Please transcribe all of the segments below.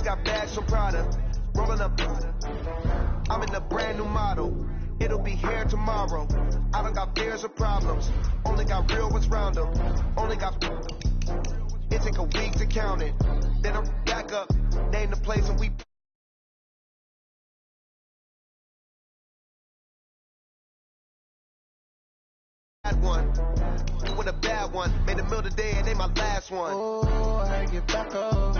got bags from Prada. Rolling up. I'm in a brand new model. It'll be here tomorrow. I don't got fears or problems. Only got real ones round them. Only got. It take a week to count it. Then I'm back up. Name the place and we. Bad one. With a bad one. Made a meal today and they my last one. Oh, I had to get back up. I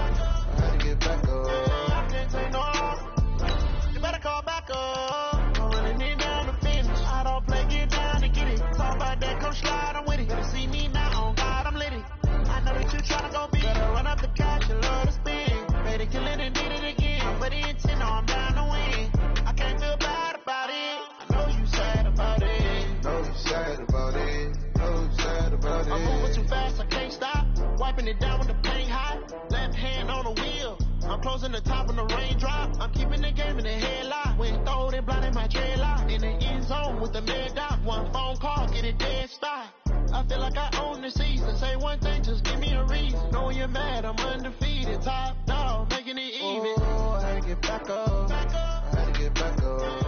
had to get back up. I can't say no. You better call back up. I'm running it down the finish. I don't play, get down to get it. Talk about that, come slide, I'm with it. Better see me now, on God, I'm litty. I know that you tryna go big. Better run up the cash, you love to spin. Better kill it and did it again. I put it in 10, now I'm down to win. I can't feel bad about it. I know you sad about it. Know you sad about it. Know you sad about it. I'm moving too fast, I can't stop. Wiping it down with the paint hot. Left hand on the wheel. I'm closing the top when the raindrop. I'm keeping the game in the headlock. When throwed and blinded my dreadlock. In the end zone with the mid dot. One phone call, get it dead stop. I feel like I own the season. Say one thing, just give me a reason. Knowing you're mad, I'm undefeated. Top dog, making it even. Oh, I had to get back up. I had to get back up.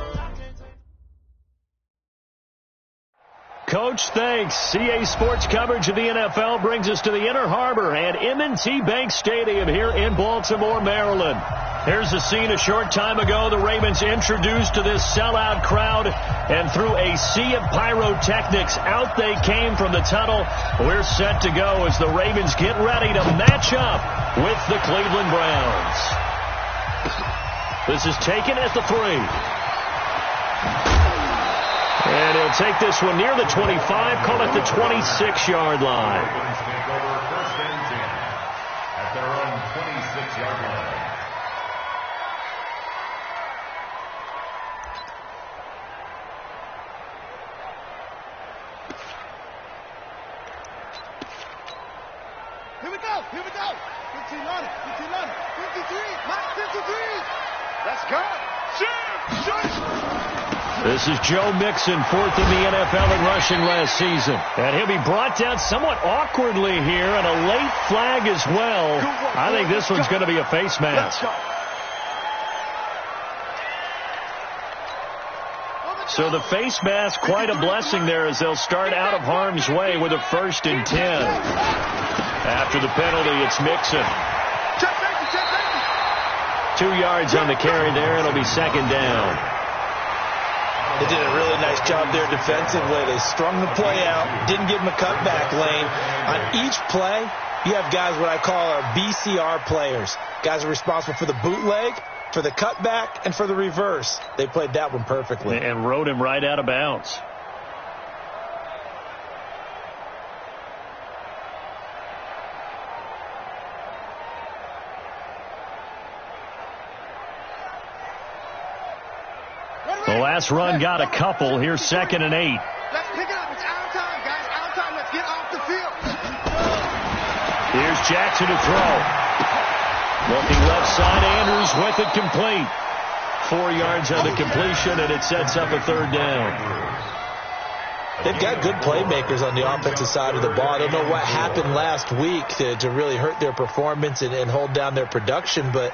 Coach, thanks. CA Sports coverage of the NFL brings us to the Inner Harbor and M&T Bank Stadium here in Baltimore, Maryland. Here's the scene a short time ago. The Ravens introduced to this sellout crowd, and through a sea of pyrotechnics, out they came from the tunnel. We're set to go as the Ravens get ready to match up with the Cleveland Browns. This is taken at the 3. And he'll take this one near the 25, call it the 26-yard line. Take over first and 10 at their own 26-yard line. Here we go. 15 on it. 53. Mark 53. Let's go. Shoot. This is Joe Mixon, 4th in the NFL in rushing last season. And he'll be brought down somewhat awkwardly here, and a late flag as well. I think this one's going to be a face mask. So the face mask, quite a blessing there as they'll start out of harm's way with a 1st and 10. After the penalty, it's Mixon. 2 yards on the carry there. It'll be 2nd down. They did a really nice job there defensively. They strung the play out, didn't give them a cutback lane. On each play, you have guys what I call our BCR players. Guys are responsible for the bootleg, for the cutback, and for the reverse. They played that one perfectly. And rode him right out of bounds. The last run got a couple. Here's 2nd and 8. Let's pick it up. It's our time, guys. Our time. Let's get off the field. Here's Jackson to throw. Looking left side, Andrews with it complete. 4 yards on the completion, and it sets up a 3rd down. They've got good playmakers on the offensive side of the ball. I don't know what happened last week to really hurt their performance and hold down their production, but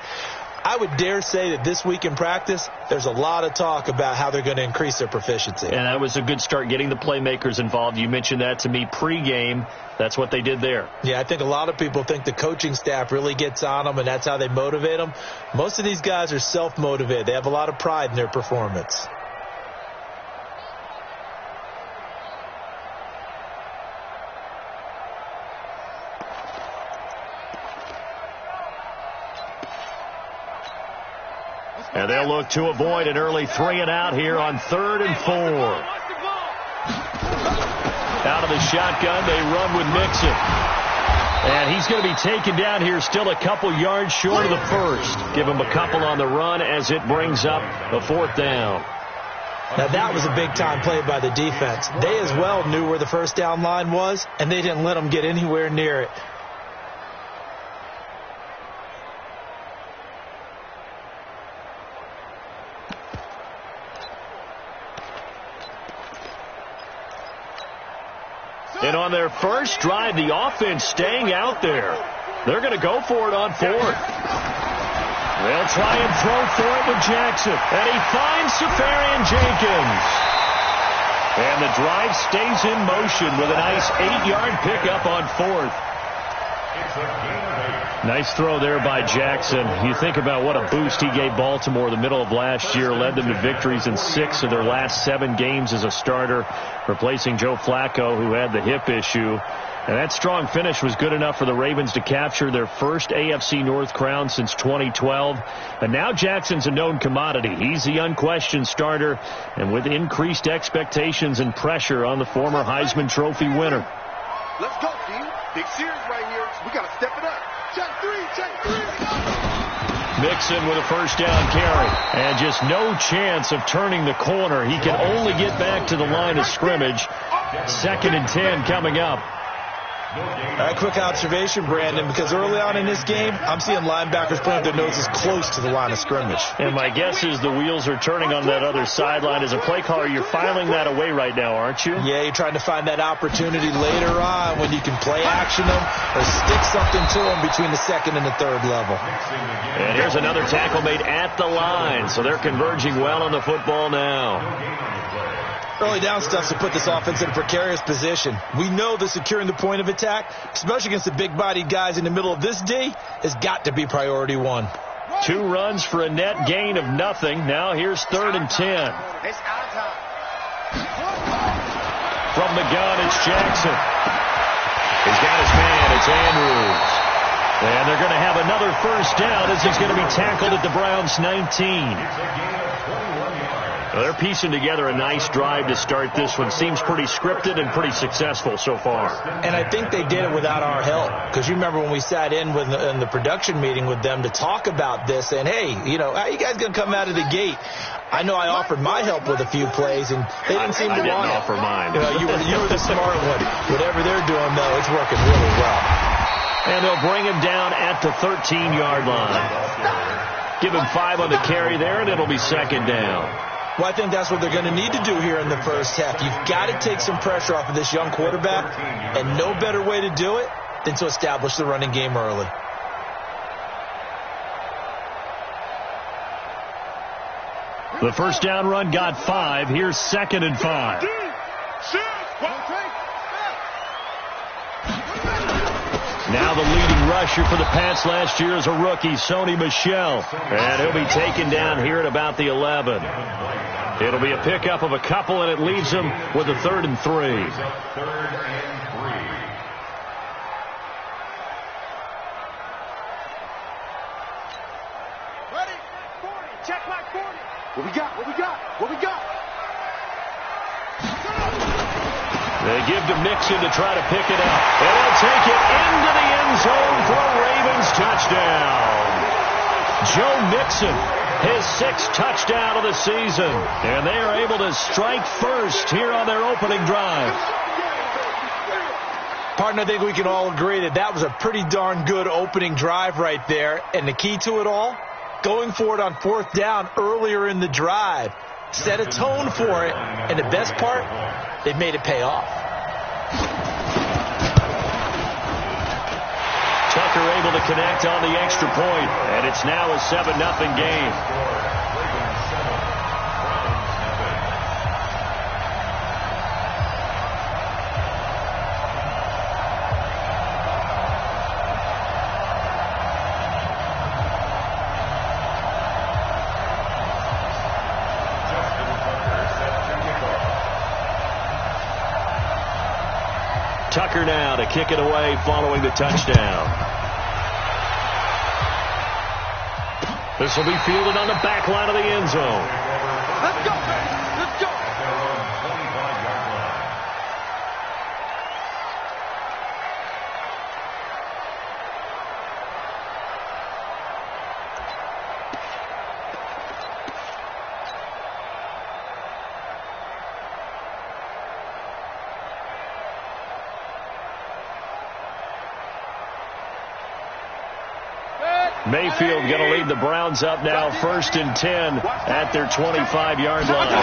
I would dare say that this week in practice, there's a lot of talk about how they're going to increase their proficiency. And that was a good start, getting the playmakers involved. You mentioned that to me pregame. That's what they did there. Yeah, I think a lot of people think the coaching staff really gets on them, and that's how they motivate them. Most of these guys are self-motivated. They have a lot of pride in their performance. And they'll look to avoid an early 3 and out here on 3rd and 4. Out of the shotgun, they run with Mixon. And he's going to be taken down here still a couple yards short of the 1st. Give him a couple on the run as it brings up the 4th down. Now that was a big-time play by the defense. They as well knew where the 1st down line was, and they didn't let them get anywhere near it. And on their first drive, the offense staying out there. They're going to go for it on 4th. try and throw for it with Jackson. And he finds Safarian Jenkins. And the drive stays in motion with a nice 8-yard pickup on fourth. It's a gain of 8. Nice throw there by Jackson. You think about what a boost he gave Baltimore the middle of last year, led them to victories in 6 of their last 7 games as a starter, replacing Joe Flacco, who had the hip issue. And that strong finish was good enough for the Ravens to capture their first AFC North crown since 2012. And now Jackson's a known commodity. He's the unquestioned starter, and with increased expectations and pressure on the former Heisman Trophy winner. Let's go, team. Big series right here. We got to step it up. Check three. Mixon with a first down carry. And just no chance of turning the corner. He can only get back to the line of scrimmage. 2nd and 10 coming up. All right, quick observation, Brandon, because early on in this game, I'm seeing linebackers putting their noses close to the line of scrimmage. And my guess is the wheels are turning on that other sideline. As a play caller, you're filing that away right now, aren't you? Yeah, you're trying to find that opportunity later on when you can play action them or stick something to them between the 2nd and the 3rd level. And here's another tackle made at the line, so they're converging well on the football now. Early down stuff to put this offense in a precarious position. We know that securing the point of attack, especially against the big-bodied guys in the middle of this D, has got to be priority 1. 2 runs for a net gain of nothing. Now here's 3rd and 10. From the gun, it's Jackson. He's got his man. It's Andrews. And they're going to have another first down as he's going to be tackled at the Browns' 19. Well, they're piecing together a nice drive to start this one. Seems pretty scripted and pretty successful so far. And I think they did it without our help. Because you remember when we sat in the production meeting with them to talk about this, and, hey, you know, how are you guys going to come out of the gate? I know I offered my help with a few plays, and they didn't seem to want it. I didn't offer mine. You were the smart one. Whatever they're doing, though, it's working really well. And they'll bring him down at the 13-yard line. Give him 5 on the carry there, and it'll be 2nd down. Well, I think that's what they're going to need to do here in the first half. You've got to take some pressure off of this young quarterback, and no better way to do it than to establish the running game early. The first down run got 5. Here's 2nd and 5. Now the leading rusher for the Pats last year is a rookie, Sony Michel. And he'll be taken down here at about the 11. It'll be a pickup of a couple, and it leaves him with a 3rd and 3. 3rd and 3. Ready? 40. Check my 40. What we got? They give to Mixon to try to pick it up. And they'll take it into the end zone for a Ravens touchdown. Joe Mixon, his 6th touchdown of the season. And they are able to strike first here on their opening drive. Partner, I think we can all agree that was a pretty darn good opening drive right there. And the key to it all, going for it on 4th down earlier in the drive. Set a tone for it. And the best part, they've made it pay off. Tucker able to connect on the extra point, and it's now a 7-0 game. Tucker now to kick it away following the touchdown. This will be fielded on the back line of the end zone. Let's go. Let's go. Mayfield going to lead the Browns up now 1st and 10 at their 25-yard line.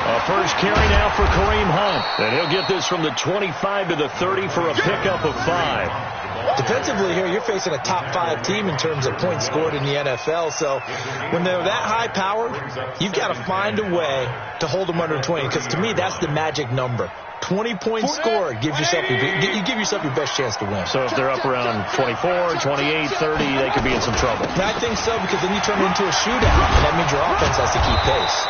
A first carry now for Kareem Hunt. And he'll get this from the 25 to the 30 for a pickup of 5. Defensively here, you're facing a top 5 team in terms of points scored in the NFL. So when they're that high powered, you've got to find a way to hold them under 20. Because to me, that's the magic number. 20 points scored, you give yourself your best chance to win. So if they're up around 24, 28, 30, they could be in some trouble. And I think so, because then you turn it into a shootout, and that means your offense has to keep pace.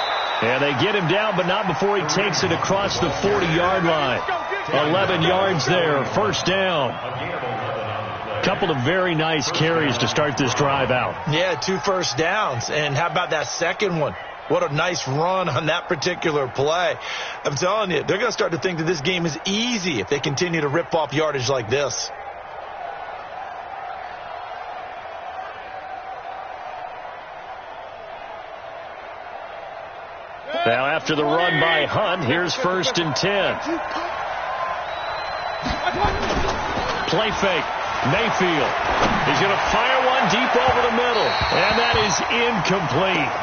And they get him down, but not before he takes it across the 40-yard line. 11 yards there, first down. Couple of very nice carries to start this drive out. Yeah, 2 first downs. And how about that second one? What a nice run on that particular play. I'm telling you, they're going to start to think that this game is easy if they continue to rip off yardage like this. Now after the run by Hunt, here's 1st and 10. Play fake. Mayfield. He's going to fire one deep over the middle. And that is incomplete.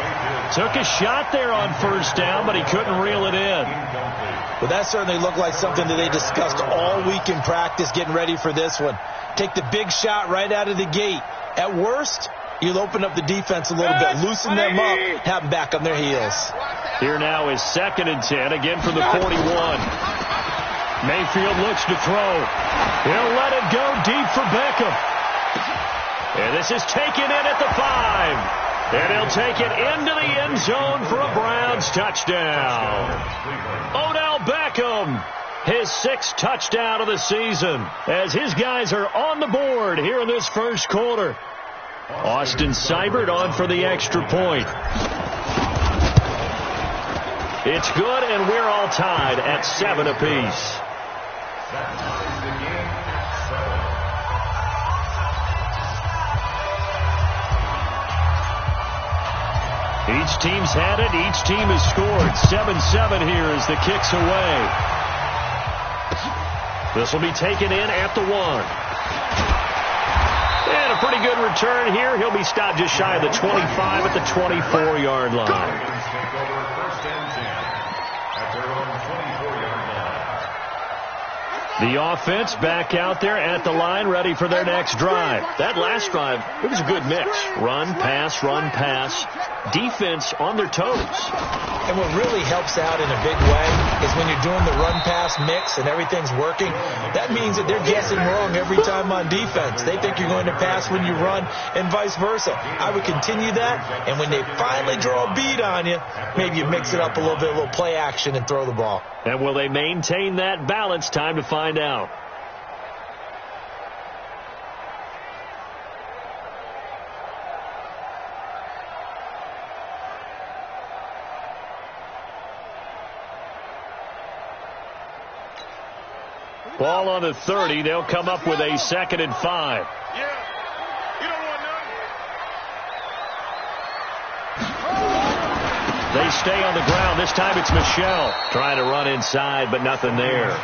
Took a shot there on 1st down, but he couldn't reel it in. Well, that certainly looked like something that they discussed all week in practice getting ready for this one. Take the big shot right out of the gate. At worst, you'll open up the defense a little bit, loosen them up, have them back on their heels. Here now is 2nd and 10, again from the 41. Mayfield looks to throw. He'll let it go deep for Beckham. And this is taken in at the 5. And he'll take it into the end zone for a Browns touchdown. Odell Beckham, his 6th touchdown of the season, as his guys are on the board here in this first quarter. Austin Seibert on for the extra point. It's good, and we're all tied at 7 apiece. Each team's had it. Each team has scored. 7-7 here as the kick's away. This will be taken in at the 1. And a pretty good return here. He'll be stopped just shy of the 25 at the 24-yard line. The offense back out there at the line, ready for their next drive. That last drive, it was a good mix. Run, pass, defense on their toes. And what really helps out in a big way is when you're doing the run-pass mix and everything's working, that means that they're guessing wrong every time on defense. They think you're going to pass when you run and vice versa. I would continue that, and when they finally draw a bead on you, maybe you mix it up a little bit, a little play action, and throw the ball. And will they maintain that balance? Time to find out. Ball on the 30. They'll come up with a 2nd and 5. They stay on the ground. This time it's Michel trying to run inside, but nothing there.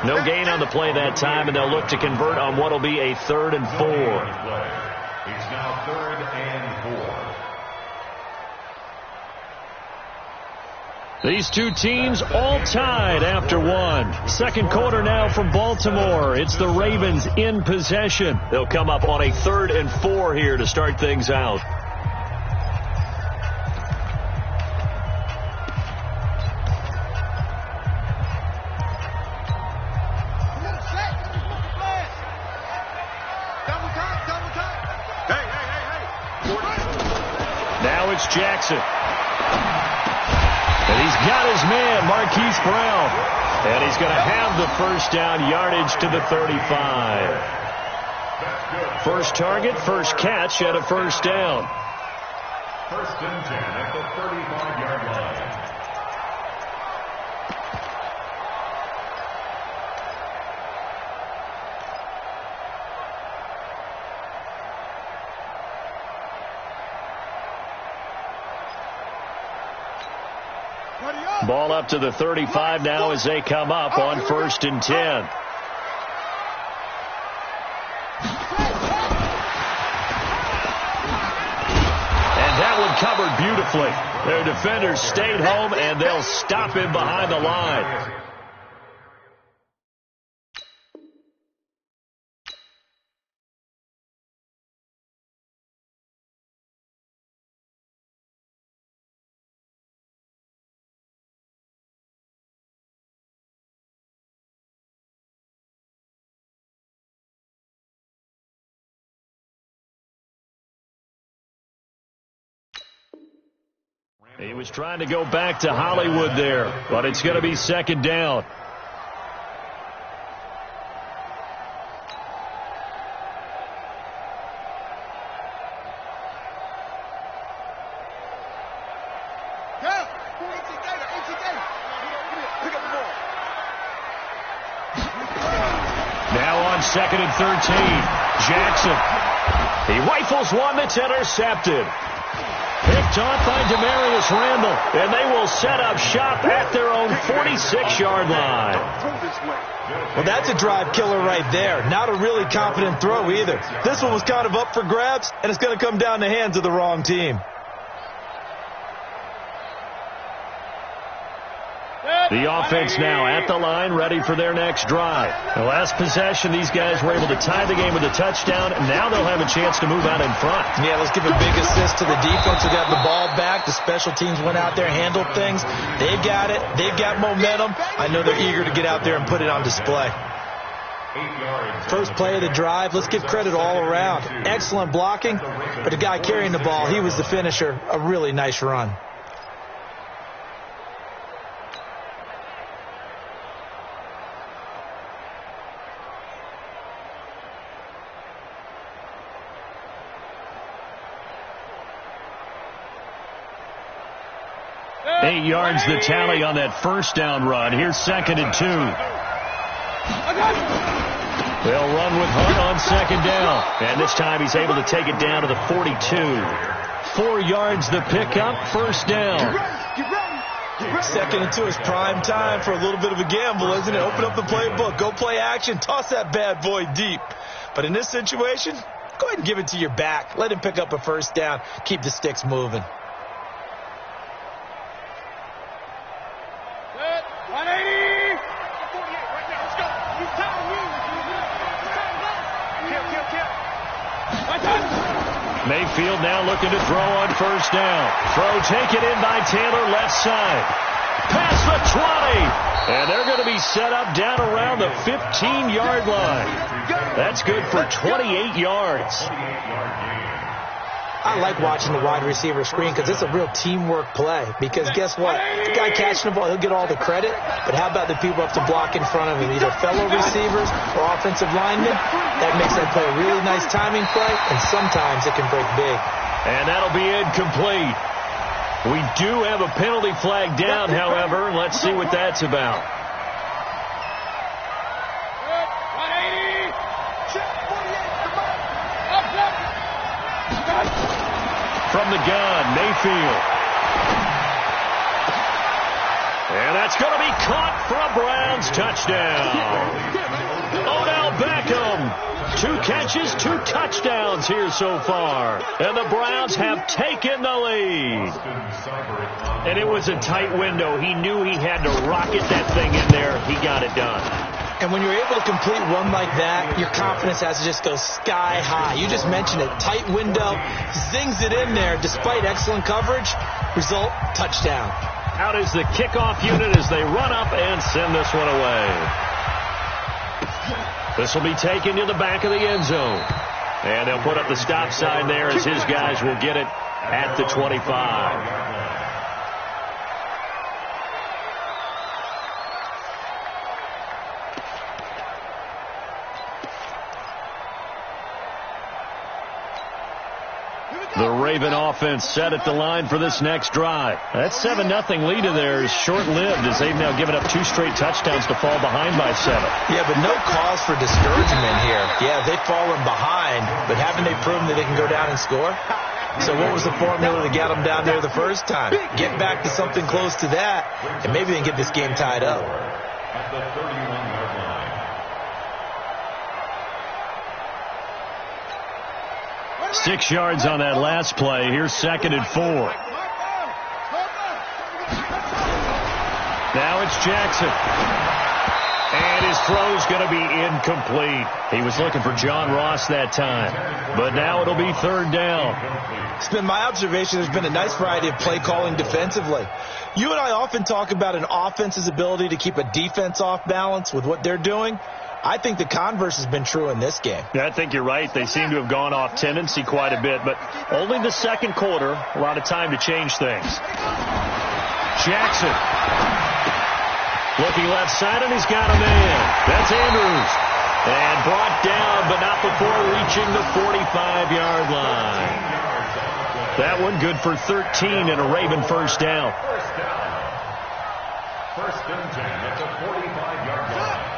No gain on the play that time, and they'll look to convert on what will be a 3rd and 4. It's now 3rd and 4. These two teams all tied after 1. Second quarter now from Baltimore. It's the Ravens in possession. They'll come up on a 3rd and 4 here to start things out. Now it's Jackson. And he's got his man, Marquise Brown. And he's going to have the first down yardage to the 35. First target, first catch, and a first down. 1st and 10 at the 35-yard line. Ball up to the 35 now as they come up on 1st and 10. And that one covered beautifully. Their defenders stayed home, and they'll stop him behind the line. He was trying to go back to Hollywood there, but it's going to be second down. Now on 2nd and 13, Jackson. He rifles one that's intercepted. Picked off by Demarius Randall, and they will set up shop at their own 46-yard line. Well, that's a drive killer right there. Not a really confident throw either. This one was kind of up for grabs, and it's going to come down the hands of the wrong team. The offense now at the line, ready for their next drive. The last possession, these guys were able to tie the game with a touchdown, and now they'll have a chance to move out in front. Yeah, let's give a big assist to the defense who got the ball back. The special teams went out there, handled things. They've got it. They've got momentum. I know they're eager to get out there and put it on display. First play of the drive, let's give credit all around. Excellent blocking, but the guy carrying the ball, he was the finisher. A really nice run. Eight yards the tally on that first down run. Here's 2nd and 2. They'll run with Hunt on 2nd down. And this time he's able to take it down to the 42. 4 yards the pickup, first down. 2nd and 2 is prime time for a little bit of a gamble, isn't it? Open up the playbook, go play action, toss that bad boy deep. But in this situation, go ahead and give it to your back. Let him pick up a first down. Keep the sticks moving. Mayfield now looking to throw on first down. Throw taken in by Taylor, left side. Past the 20. And they're going to be set up down around the 15-yard line. That's good for 28 yards. I like watching the wide receiver screen because it's a real teamwork play. Because guess what? The guy catching the ball, he'll get all the credit. But how about the people up to block in front of him? Either fellow receivers or offensive linemen. That makes that play a really nice timing play, and sometimes it can break big. And that'll be incomplete. We do have a penalty flag down, however. Let's see what that's about. From the gun, Mayfield. And that's going to be caught for a Browns touchdown. Odell Beckham. 2 catches, 2 touchdowns here so far. And the Browns have taken the lead. And it was a tight window. He knew he had to rocket that thing in there. He got it done. And when you're able to complete one like that, your confidence has to just go sky high. You just mentioned it. Tight window, zings it in there despite excellent coverage. Result, touchdown. Out is the kickoff unit as they run up and send this one away. This will be taken to the back of the end zone. And they'll put up the stop sign there as his guys will get it at the 25. The Raven offense set at the line for this next drive. That 7-0 lead of theirs is short-lived as they've now given up 2 straight touchdowns to fall behind by 7. Yeah, but no cause for discouragement here. Yeah, they've fallen behind, but haven't they proven that they can go down and score? So what was the formula to get them down there the first time? Get back to something close to that, and maybe they can get this game tied up. At the 31-yard line. 6 yards on that last play. Here's 2nd and 4. Now it's Jackson. And his throw's going to be incomplete. He was looking for John Ross that time. But now it'll be third down. It's been my observation there's been a nice variety of play calling defensively. You and I often talk about an offense's ability to keep a defense off balance with what they're doing. I think the converse has been true in this game. Yeah, I think you're right. They seem to have gone off tendency quite a bit, but only the second quarter, a lot of time to change things. Jackson. Looking left side, and he's got a man. That's Andrews. And brought down, but not before reaching the 45-yard line. That one good for 13 and a Raven first down. First and 10 at the 45-yard line.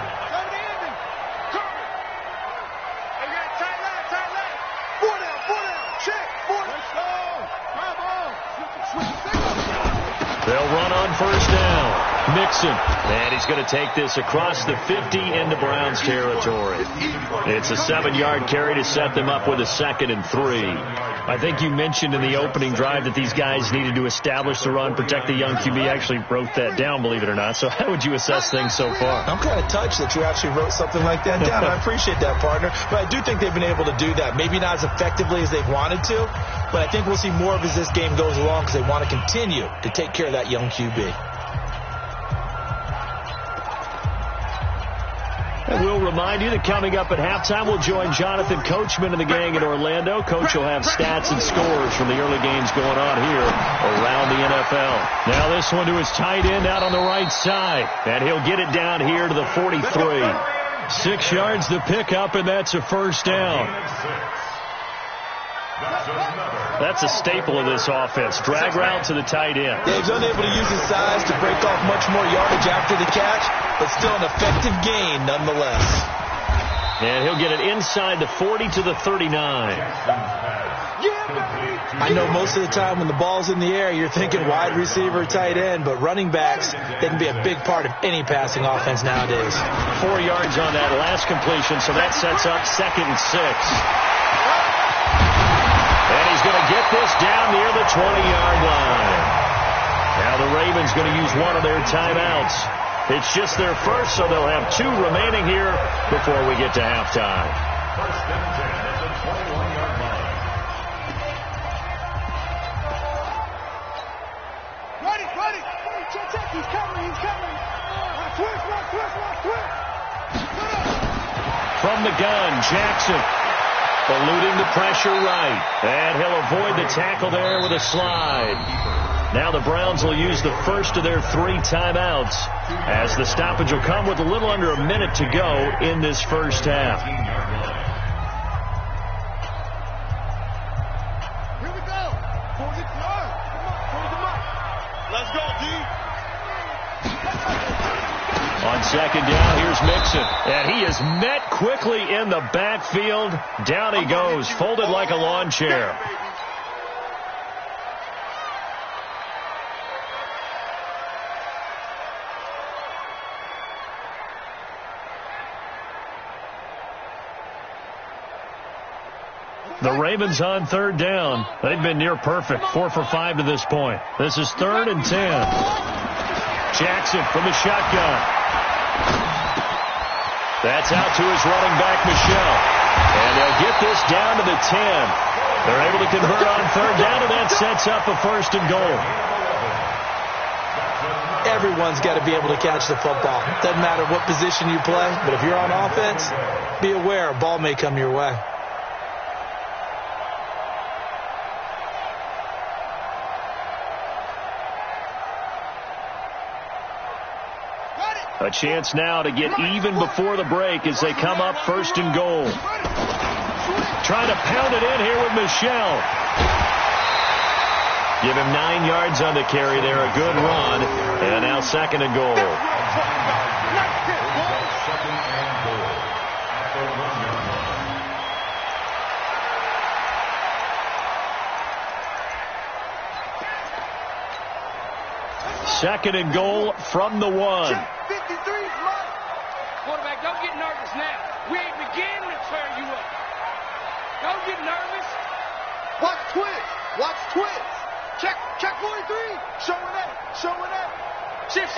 They'll run on first down. Mixon. And he's going to take this across the 50 into Browns territory. It's a 7-yard carry to set them up with a 2nd and 3. I think you mentioned in the opening drive that these guys needed to establish the run, protect the young QB. I actually wrote that down, believe it or not. So how would you assess things so far? I'm kind of touched that you actually wrote something like that down. I appreciate that, partner. But I do think they've been able to do that. Maybe not as effectively as they've wanted to, but I think we'll see more of as this game goes along because they want to continue to take care of that young QB. And we'll remind you that coming up at halftime, we'll join Jonathan Coachman and the gang in Orlando. Coach will have stats and scores from the early games going on here around the NFL. Now this one to his tight end out on the right side. And he'll get it down here to the 43. 6 yards to pick up, and that's a first down. That's a staple of this offense. Drag route to the tight end. Yeah, he's unable to use his size to break off much more yardage after the catch, but still an effective gain nonetheless. And he'll get it inside the 40 to the 39. I know most of the time when the ball's in the air, you're thinking wide receiver, tight end, but running backs, they can be a big part of any passing offense nowadays. 4 yards on that last completion, so that sets up 2nd and 6. And he's going to get this down near the 20-yard line. Now the Ravens going to use one of their timeouts. It's just their first, so they'll have 2 remaining here before we get to halftime. First and 10 at the 21-yard line. Ready. Check. He's coming. Twist. From the gun, Jackson. Eluding the pressure right. And he'll avoid the tackle there with a slide. Now the Browns will use the first of their 3 timeouts as the stoppage will come with a little under a minute to go in this first half. Here we go. 40 yards. Come on. Let's go, D. On second down, here's Mixon. And he is met quickly in the backfield. Down he goes, folded like a lawn chair. The Ravens on third down. They've been near perfect, 4 for 5 to this point. This is 3rd and 10. Jackson from the shotgun. That's out to his running back, Michelle. And they'll get this down to the 10. They're able to convert on third down, and that sets up a 1st and goal. Everyone's got to be able to catch the football. Doesn't matter what position you play, but if you're on offense, be aware a ball may come your way. A chance now to get even before the break as they come up 1st and goal. Trying to pound it in here with Michelle. Give him 9 yards on the carry there. A good run. And now 2nd and goal. Second and goal from the 1. Quarterback, don't get nervous now. We ain't beginning to tear you up. Don't get nervous. Watch twist. Check 43. Showing that. Shift.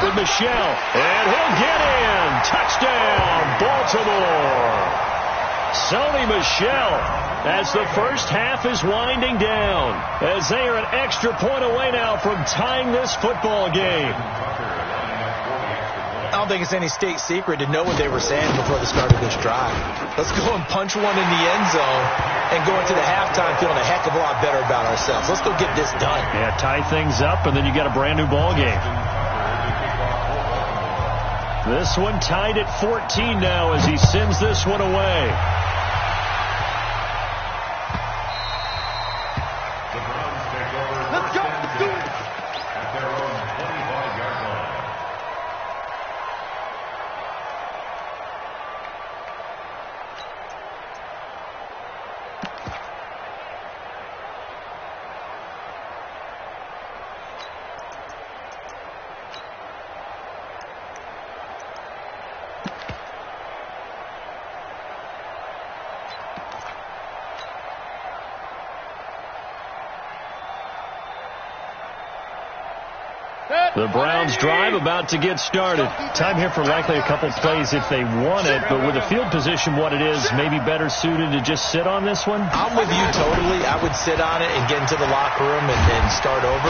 with Michel. And he'll get in. Touchdown, Baltimore. Sony Michel, as the first half is winding down, as they are an extra point away now from tying this football game. I don't think it's any state secret to know what they were saying before the start of this drive. Let's go and punch one in the end zone and go into the halftime feeling a heck of a lot better about ourselves. Let's go get this done. Yeah, tie things up, and then you got a brand new ball game. This one tied at 14 now as he sends this one away. Let's go. Let's do it. At their own 25-yard line. The Browns drive about to get started. Time here for likely a couple plays if they want it, but with the field position what it is, maybe better suited to just sit on this one? I'm with you totally. I would sit on it and get into the locker room and start over.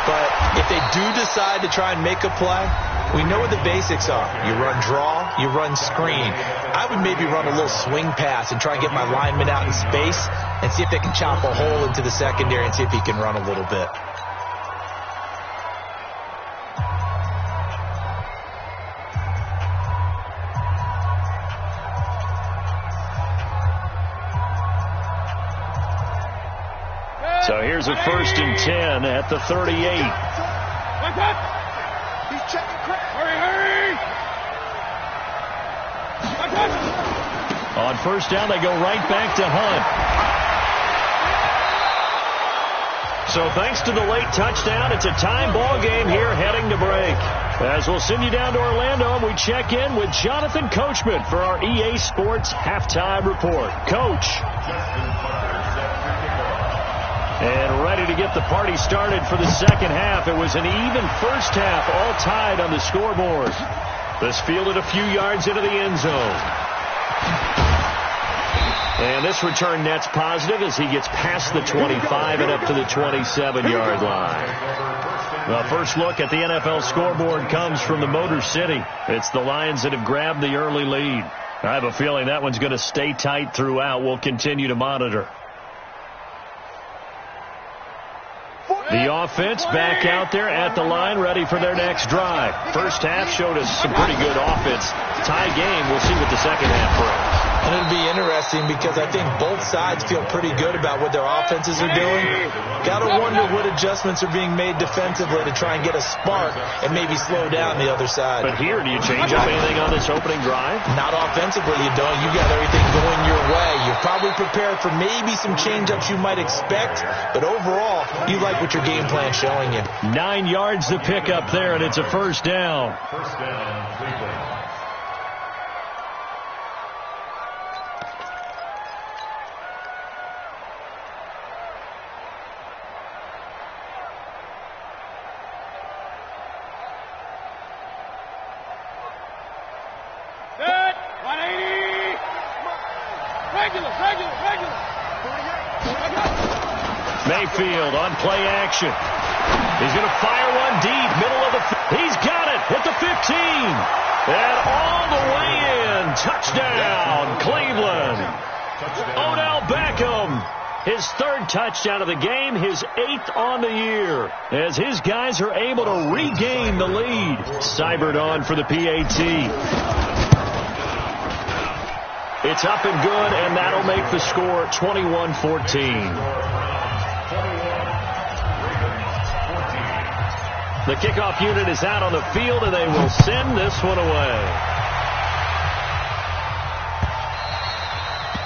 But if they do decide to try and make a play, we know what the basics are. You run draw, you run screen. I would maybe run a little swing pass and try and get my lineman out in space and see if they can chop a hole into the secondary and see if he can run a little bit. So here's a 1st and 10 at the 38. He's checking crack. Hurry. On 1st down, they go right back to Hunt. So thanks to the late touchdown, it's a time ball game here heading to break. As we'll send you down to Orlando, and we check in with Jonathan Coachman for our EA Sports Halftime Report. Coach. And ready to get the party started for the second half. It was an even first half, all tied on the scoreboard. This fielded a few yards into the end zone. And this return net's positive as he gets past the 25 and up to the 27-yard line. The first look at the NFL scoreboard comes from the Motor City. It's the Lions that have grabbed the early lead. I have a feeling that one's going to stay tight throughout. We'll continue to monitor. The offense back out there at the line, ready for their next drive. First half showed us some pretty good offense. Tie game. We'll see what the second half brings. And it'll be interesting because I think both sides feel pretty good about what their offenses are doing. Got to wonder what adjustments are being made defensively to try and get a spark and maybe slow down the other side. But here, do you change up anything on this opening drive? Not offensively, you don't. You got everything going your way. You're probably prepared for maybe some change-ups you might expect, but overall, you like what your game plan's showing you. 9 yards to pick up there, and it's a 1st down. First down, Cleveland. Mayfield on play action. He's going to fire one deep, middle of the he's got it at the 15. And all the way in. Touchdown, Cleveland. Odell Beckham. His 3rd touchdown of the game, his 8th on the year. As his guys are able to regain the lead. Seibert on for the PAT. It's up and good, and that'll make the score 21-14. The kickoff unit is out on the field, and they will send this one away.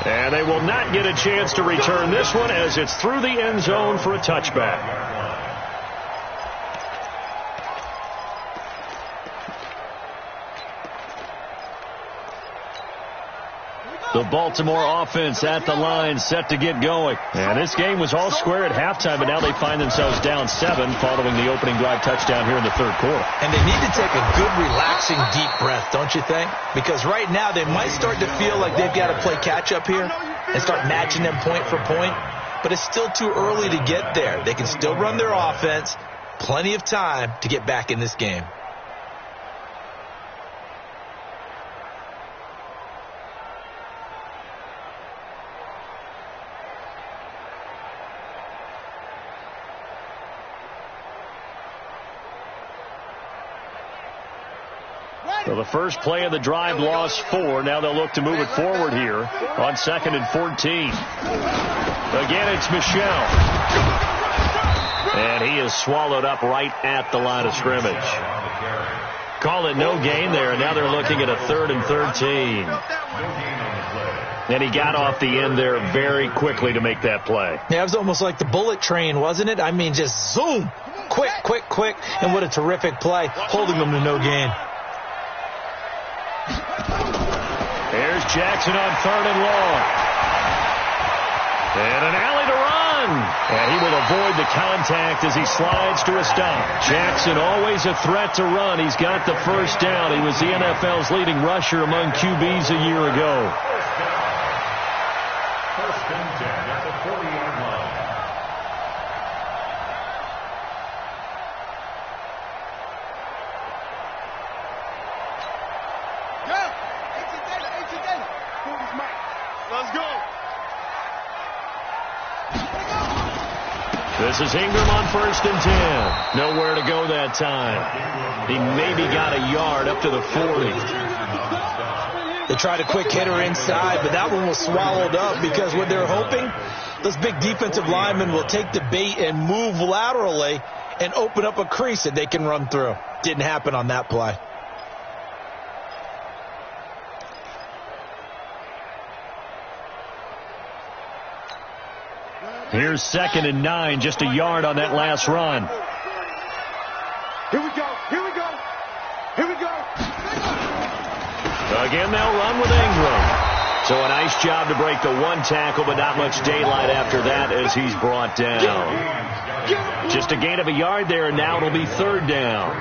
And they will not get a chance to return this one as it's through the end zone for a touchback. The Baltimore offense at the line, set to get going. And this game was all square at halftime, but now they find themselves down 7 following the opening drive touchdown here in the third quarter. And they need to take a good, relaxing, deep breath, don't you think? Because right now they might start to feel like they've got to play catch-up here and start matching them point for point. But it's still too early to get there. They can still run their offense. Plenty of time to get back in this game. So the first play of the drive lost 4. Now they'll look to move it forward here on 2nd and 14. Again, it's Michel. And he is swallowed up right at the line of scrimmage. Call it no gain there, and now they're looking at a 3rd and 13. And he got off the end there very quickly to make that play. Yeah, it was almost like the bullet train, wasn't it? I mean, just zoom. Quick, quick, quick. And what a terrific play, holding them to no gain. There's Jackson on 3rd and long. And an alley to run. And he will avoid the contact as he slides to a stop. Jackson always a threat to run. He's got the first down. He was the NFL's leading rusher among QBs a year ago. First and 10 at the 40-yard line. Let's go. This is Ingram on 1st and 10. Nowhere to go that time. He maybe got a yard up to the 40. They tried a quick hitter inside, but that one was swallowed up because what they're hoping, those big defensive linemen will take the bait and move laterally and open up a crease that they can run through. Didn't happen on that play. Here's 2nd and 9, just a yard on that last run. Here we go. Here we go. Here we go. Again, they'll run with Ingram. So a nice job to break the 1 tackle, but not much daylight after that as he's brought down. Just a gain of a yard there, and now it'll be 3rd down.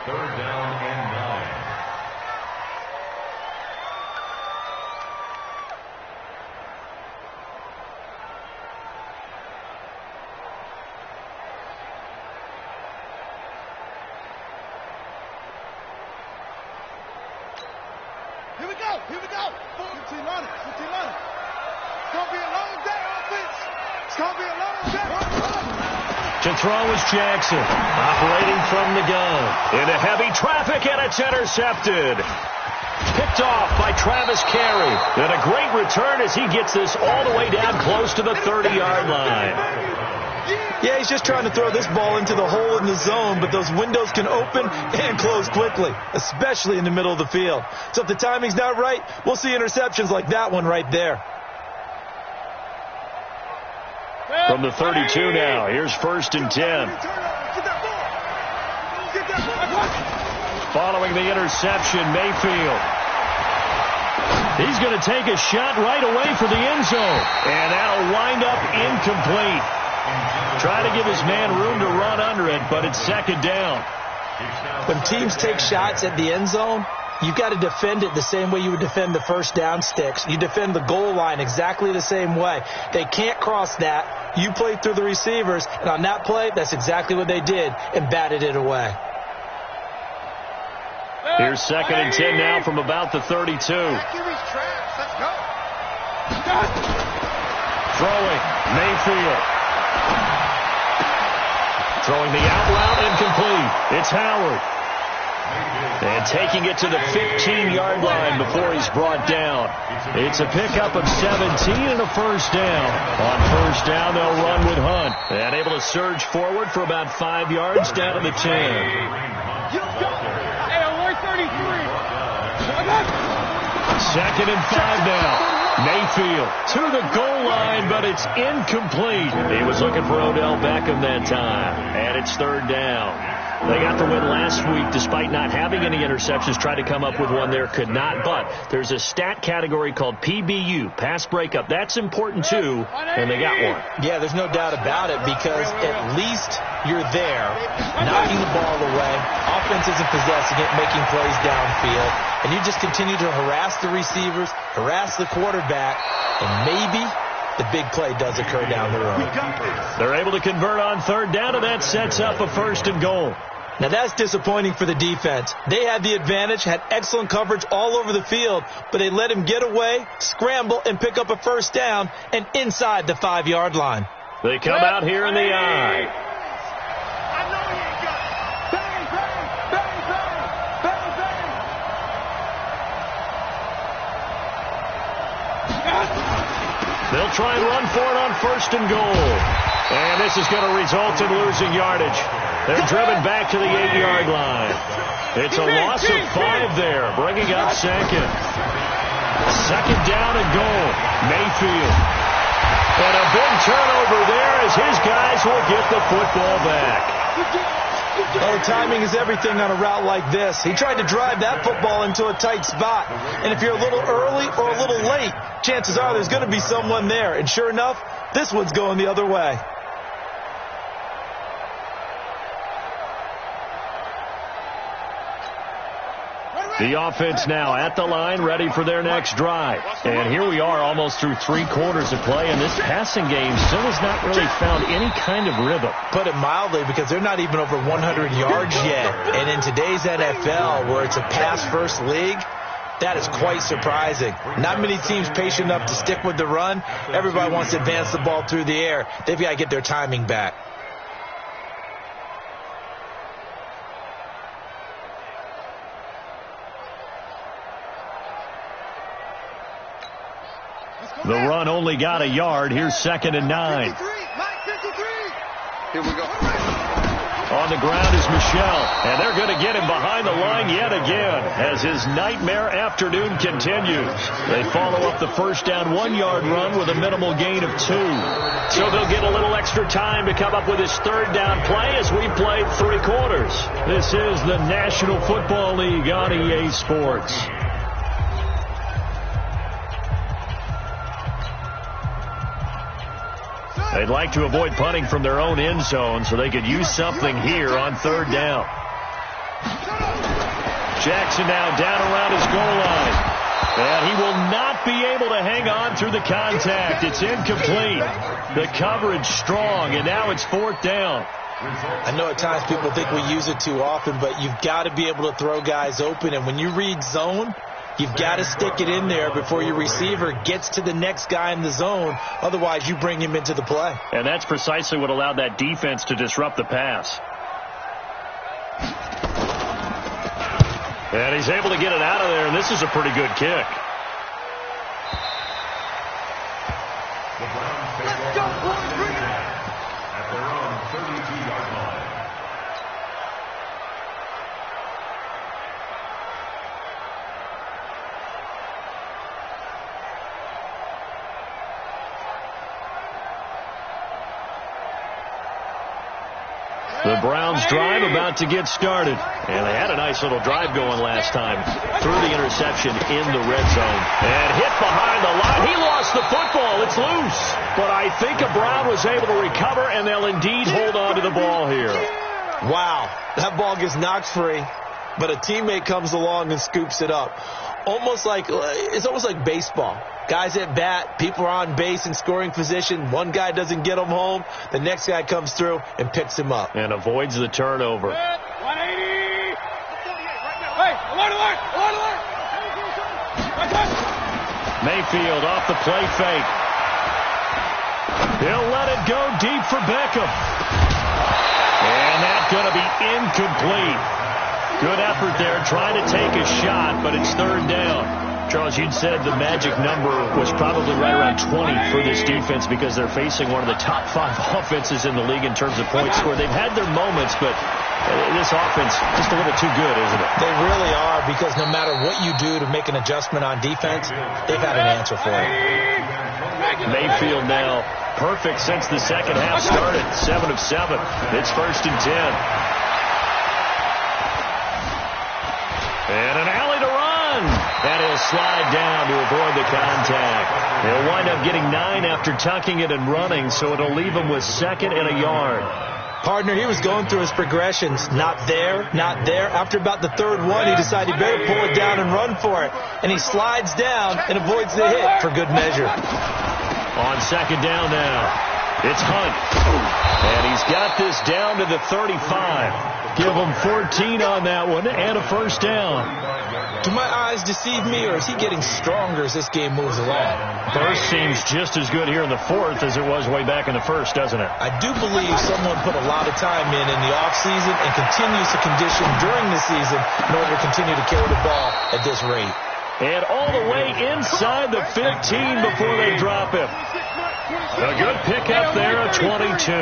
3rd down and 9. Here we go. Here we go. 15 on it. 15 on it. It's going to be a long day, offense. It's going to be a long day. To throw is Jackson, operating from the gun. Into heavy traffic, and it's intercepted. Picked off by Travis Carey. And a great return as he gets this all the way down close to the 30-yard line. Yeah, he's just trying to throw this ball into the hole in the zone, but those windows can open and close quickly, especially in the middle of the field. So if the timing's not right, we'll see interceptions like that one right there. From the 32 now, here's 1st and 10. Following the interception, Mayfield. He's going to take a shot right away for the end zone. And that'll wind up incomplete. Try to give his man room to run under it, but it's 2nd down. When teams take shots at the end zone, you've got to defend it the same way you would defend the first down sticks. You defend the goal line exactly the same way. They can't cross that. You play through the receivers, and on that play, that's exactly what they did and batted it away. Here's 2nd and 10 now from about the 32. Let's go. Throwing, Mayfield. Throwing the out route, incomplete. It's Howard. And taking it to the 15-yard line before he's brought down. It's a pickup of 17 and a first down. On first down, they'll run with Hunt. And able to surge forward for about 5 yards down to the 10. Hey, alert 33. 2nd and 5 now. Mayfield to the goal line, but it's incomplete. He was looking for Odell Beckham that time. And it's 3rd down. They got the win last week despite not having any interceptions. Tried to come up with one there, could not. But there's a stat category called PBU, pass breakup. That's important too, and they got one. Yeah, there's no doubt about it, because at least you're there, knocking the ball away. Offense isn't possessing it, making plays downfield. And you just continue to harass the receivers, harass the quarterback, and maybe the big play does occur down the road. They're able to convert on third down, and that sets up a 1st and goal. Now, that's disappointing for the defense. They had the advantage, had excellent coverage all over the field, but they let him get away, scramble, and pick up a 1st down, and inside the 5-yard line. They come out here in the eye. They'll try and run for it on 1st and goal. And this is going to result in losing yardage. They're driven back to the 8-yard line. It's a loss of 5 there, bringing up 2nd. 2nd down and goal. Mayfield. And a big turnover there as his guys will get the football back. Oh, timing is everything on a route like this. He tried to drive that football into a tight spot. And if you're a little early or a little late, chances are there's going to be someone there. And sure enough, this one's going the other way. The offense now at the line, ready for their next drive. And here we are almost through 3 quarters of play, and this passing game still has not really found any kind of rhythm. Put it mildly, because they're not even over 100 yards yet. And in today's NFL, where it's a pass-first league, that is quite surprising. Not many teams patient enough to stick with the run. Everybody wants to advance the ball through the air. They've got to get their timing back. The run only got a yard. Here's 2nd and 9. Here we go. On the ground is Michel, and they're going to get him behind the line yet again as his nightmare afternoon continues. They follow up the 1st down 1-yard run with a minimal gain of 2. So they'll get a little extra time to come up with his 3rd down play as we played 3 quarters. This is the National Football League on EA Sports. They'd like to avoid punting from their own end zone so they could use something here on 3rd down. Jackson now down around his goal line. And he will not be able to hang on through the contact. It's incomplete. The coverage strong, and now it's 4th down. I know at times people think we use it too often, but you've got to be able to throw guys open. And when you read zone, you've got to stick it in there before your receiver gets to the next guy in the zone. Otherwise, you bring him into the play. And that's precisely what allowed that defense to disrupt the pass. And he's able to get it out of there, and this is a pretty good kick. Let's go, boys, bring it at their own 32-yard line. The Browns drive about to get started. And they had a nice little drive going last time. Threw the interception in the red zone. And hit behind the line. He lost the football. It's loose. But I think a Brown was able to recover, and they'll indeed hold on to the ball here. Wow. That ball gets knocked free, but a teammate comes along and scoops it up. It's almost like baseball. Guys at bat, people are on base in scoring position. One guy doesn't get him home. The next guy comes through and picks him up. And avoids the turnover. 180. Hey, alert. Mayfield off the play fake. He'll let it go deep for Beckham. And that's going to be incomplete. Good effort there trying to take a shot, but it's 3rd down. Charles, you'd said the magic number was probably right around 20 for this defense because they're facing one of the top 5 offenses in the league in terms of points scored. They've had their moments, but this offense just a little too good, isn't it? They really are, because no matter what you do to make an adjustment on defense, they've had an answer for it. Mayfield now perfect since the second half started. 7 of 7. It's 1st and 10. And he'll slide down to avoid the contact. He'll wind up getting 9 after tucking it and running, so it'll leave him with 2nd and a yard. Partner, he was going through his progressions. Not there, not there. After about the 3rd one, he decided he better pull it down and run for it. And he slides down and avoids the hit for good measure. On 2nd down now. It's Hunt. And he's got this down to the 35. Give him 14 on that one and a 1st down. Do my eyes deceive me, or is he getting stronger as this game moves along? First seems just as good here in the 4th as it was way back in the 1st, doesn't it? I do believe someone put a lot of time in the offseason and continues to condition during the season in order to continue to carry the ball at this rate. And all the way inside the 15 before they drop him. A good pickup there at 22.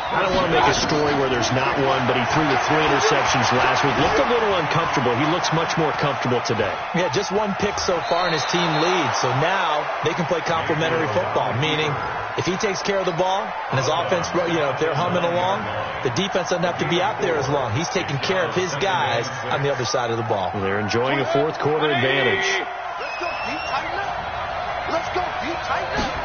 I don't want to make a story where there's not one, but he threw the 3 interceptions last week. Looked a little uncomfortable. He looks much more comfortable today. Yeah, just 1 pick so far and his team leads. So now they can play complementary football, meaning if he takes care of the ball and his offense, if they're humming along, the defense doesn't have to be out there as long. He's taking care of his guys on the other side of the ball. Well, they're enjoying a 4th quarter advantage. Let's go, deep, tighten up. Let's go, deep, tighten up.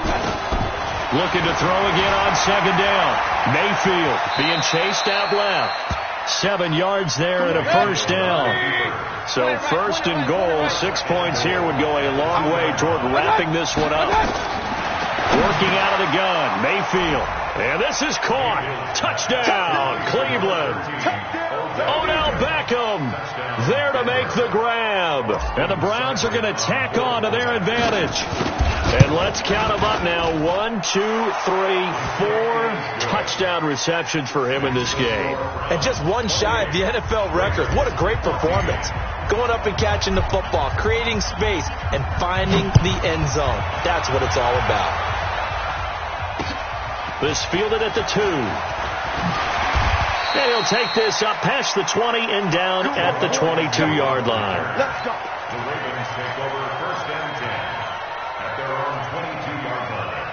Looking to throw again on 2nd down. Mayfield being chased out left. 7 yards there and a 1st down. So 1st and goal, 6 points here would go a long way toward wrapping this one up. Working out of the gun, Mayfield. And this is caught. Touchdown, Cleveland. Odell Beckham there to make the grab. And the Browns are going to tack on to their advantage. And let's count them up now. 1, 2, 3, 4 touchdown receptions for him in this game. And just 1 shy of the NFL record. What a great performance. Going up and catching the football, creating space, and finding the end zone. That's what it's all about. This fielded at the 2. And he'll take this up past the 20 and down at the 22-yard line. Let's go. The Ravens take over 1st and 10 at their own 22-yard line.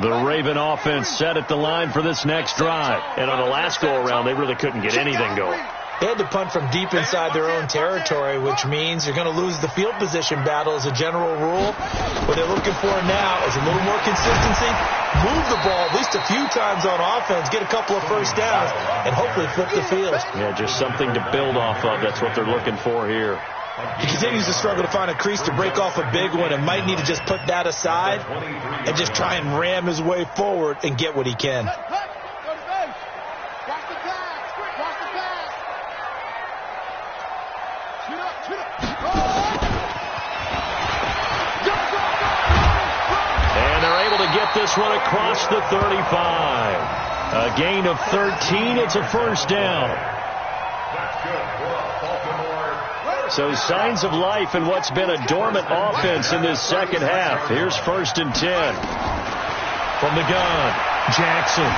The Raven offense set at the line for this next drive. And on the last go-around, they really couldn't get anything going. They had to punt from deep inside their own territory, which means you're going to lose the field position battle as a general rule. What they're looking for now is a little more consistency, move the ball at least a few times on offense, get a couple of 1st downs, and hopefully flip the field. Yeah, just something to build off of. That's what they're looking for here. He continues to struggle to find a crease to break off a big one and might need to just put that aside and just try and ram his way forward and get what he can. And they're able to get this one across the 35. A gain of 13. It's a 1st down. So signs of life in what's been a dormant offense in this 2nd half. Here's 1st and 10. From the gun, Jackson.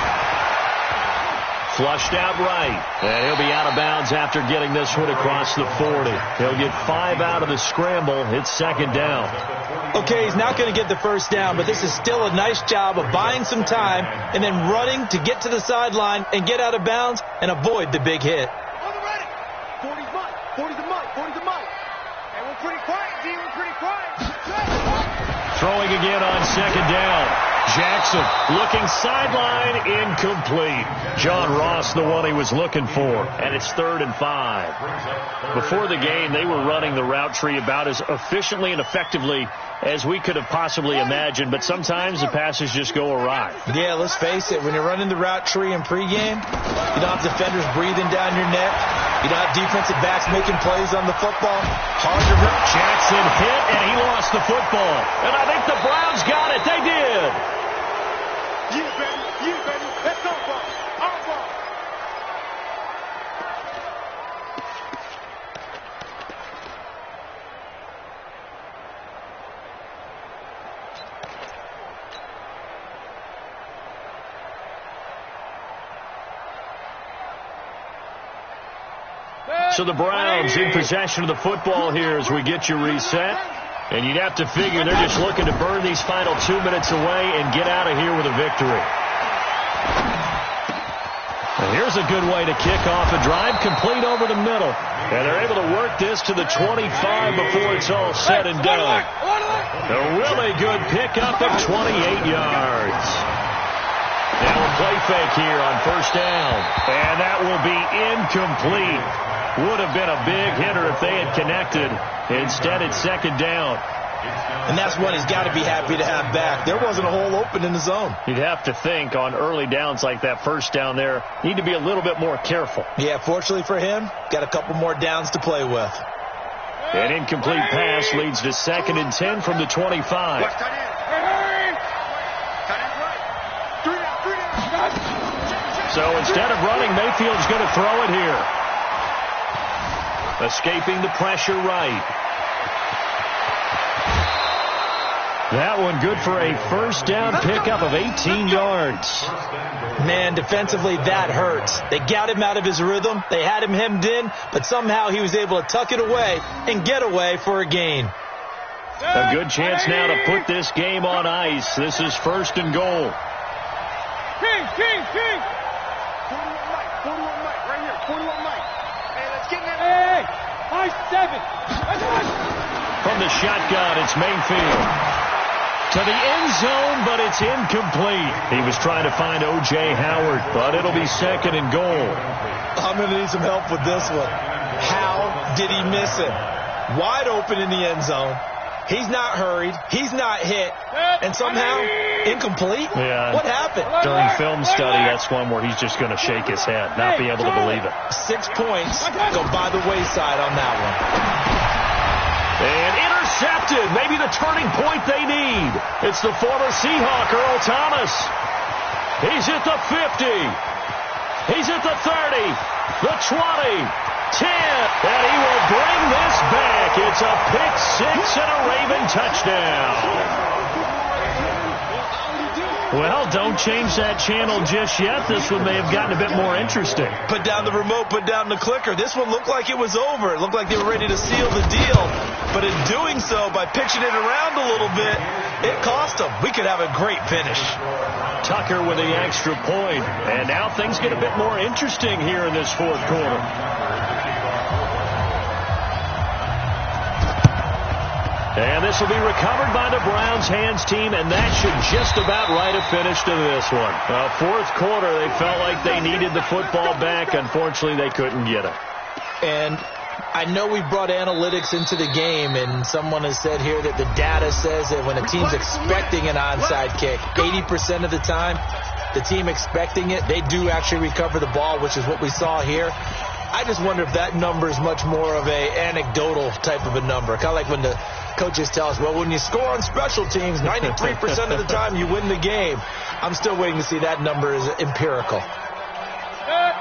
Flushed out right. And he'll be out of bounds after getting this one across the 40. He'll get 5 out of the scramble. It's 2nd down. Okay, he's not going to get the 1st down, but this is still a nice job of buying some time and then running to get to the sideline and get out of bounds and avoid the big hit. 40's mine. 40's a mine. 40's a mine. And we're pretty quiet, D. We're pretty quiet. Throwing again on 2nd down. Jackson looking sideline, incomplete. John Ross, the one he was looking for, and it's 3rd and 5. Before the game, they were running the route tree about as efficiently and effectively as we could have possibly imagined, but sometimes the passes just go awry. Yeah, let's face it, when you're running the route tree in pregame, you don't have defenders breathing down your neck. You don't have defensive backs making plays on the football. Hard to rip. Jackson hit, and he lost the football. And I think the Browns got it. They did. You, baby. Let's go, ball. Our ball. So the Browns in possession of the football here as we get you reset. And you'd have to figure they're just looking to burn these final 2 minutes away and get out of here with a victory. Here's a good way to kick off a drive, complete over the middle. And they're able to work this to the 25 before it's all said and done. A really good pickup of 28 yards. Now a play fake here on first down. And that will be incomplete. Would have been a big hitter if they had connected. Instead, it's second down. And that's what he's got to be happy to have back. There wasn't a hole open in the zone. You'd have to think on early downs like that first down there, need to be a little bit more careful. Yeah, fortunately for him, got a couple more downs to play with. An incomplete pass leads to 2nd and 10 from the 25. So instead of running, Mayfield's going to throw it here. Escaping the pressure right. That one good for a first down pickup of 18 yards. Man, defensively, that hurts. They got him out of his rhythm. They had him hemmed in, but somehow he was able to tuck it away and get away for a gain. A good chance now to put this game on ice. This is 1st and goal. King. 41 Mike, right here. 41 Mike. Hey, let's get in there. Hey, 5-7. From the shotgun, it's Mayfield. To the end zone, but it's incomplete. He was trying to find O.J. Howard, but it'll be 2nd and goal. I'm going to need some help with this one. How did he miss it? Wide open in the end zone. He's not hurried. He's not hit. And somehow, incomplete? Yeah. What happened? During film study, that's one where he's just going to shake his head, not be able to believe it. 6 points go by the wayside on that one. And intercepted. Maybe the turning point they need. It's the former Seahawk, Earl Thomas. He's at the 50. He's at the 30. The 20. 10. And he will bring this back. It's a pick six and a Raven touchdown. Well, don't change that channel just yet. This one may have gotten a bit more interesting. Put down the remote, put down the clicker. This one looked like it was over. It looked like they were ready to seal the deal. But in doing so, by pitching it around a little bit, it cost them. We could have a great finish. Tucker with the extra point. And now things get a bit more interesting here in this 4th quarter. And this will be recovered by the Browns hands team, and that should just about write a finish to this one. 4th quarter, they felt like they needed the football back. Unfortunately, they couldn't get it. And I know we brought analytics into the game, and someone has said here that the data says that when a team's expecting an onside kick, 80% of the time, the team expecting it, they do actually recover the ball, which is what we saw here. I just wonder if that number is much more of a anecdotal type of a number. Kind of like when the coaches tell us, well, when you score on special teams, 93% of the time you win the game. I'm still waiting to see that number is empirical.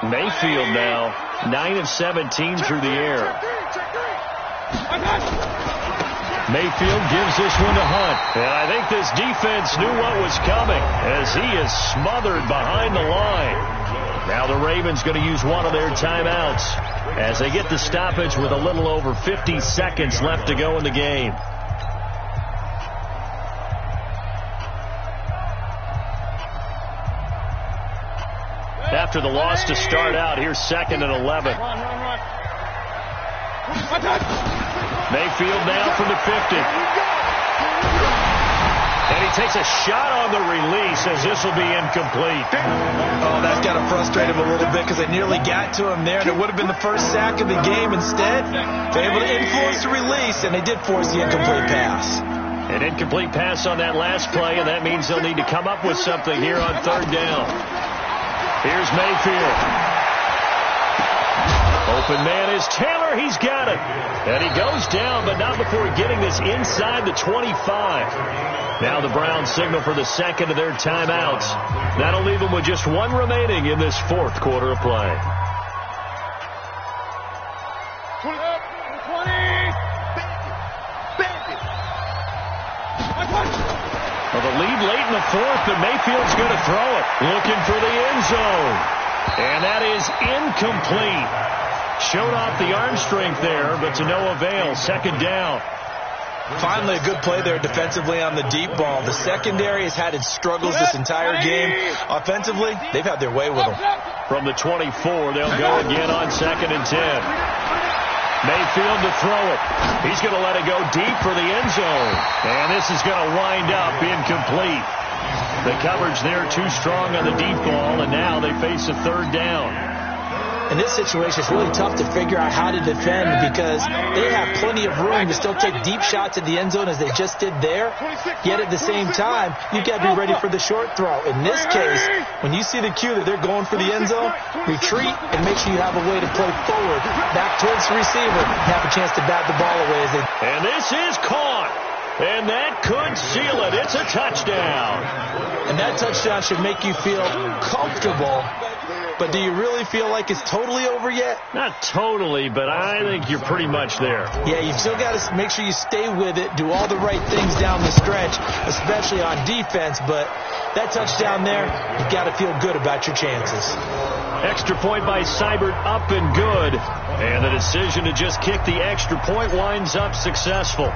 Mayfield now, 9 of 17 through the air. Mayfield gives this one to Hunt. And I think this defense knew what was coming as he is smothered behind the line. Now the Ravens going to use one of their timeouts as they get the stoppage with a little over 50 seconds left to go in the game. After the loss to start out, here's 2nd and 11. Mayfield now from the 50. And he takes a shot on the release as this will be incomplete. Oh, that's got to frustrate him a little bit because they nearly got to him there, and it would have been the first sack of the game. Instead, they're able to influence the release, and they did force the incomplete pass. An incomplete pass on that last play, and that means they'll need to come up with something here on 3rd down. Here's Mayfield. Open man is Taylor. He's got it. And he goes down, but not before getting this inside the 25. Now the Browns signal for the 2nd of their timeouts. That'll leave them with just one remaining in this 4th quarter of play. 20. Well, the lead late in the 4th, but Mayfield's going to throw it. Looking for the end zone. And that is incomplete. Showed off the arm strength there, but to no avail. 2nd down. Finally, a good play there defensively on the deep ball. The secondary has had its struggles this entire game. Offensively, they've had their way with them. From the 24, they'll go again on 2nd and 10. Mayfield to throw it. He's going to let it go deep for the end zone. And this is going to wind up incomplete. The coverage there too strong on the deep ball, and now they face a 3rd down. In this situation, it's really tough to figure out how to defend because they have plenty of room to still take deep shots at the end zone as they just did there. Yet at the same time, you've got to be ready for the short throw. In this case, when you see the cue that they're going for the end zone, retreat and make sure you have a way to play forward, back towards the receiver, and have a chance to bat the ball away. And this is caught. And that could seal it. It's a touchdown. And that touchdown should make you feel comfortable. But do you really feel like it's totally over yet? Not totally, but I think you're pretty much there. Yeah, you've still got to make sure you stay with it, do all the right things down the stretch, especially on defense. But that touchdown there, you've got to feel good about your chances. Extra point by Seibert, up and good. And the decision to just kick the extra point winds up successful.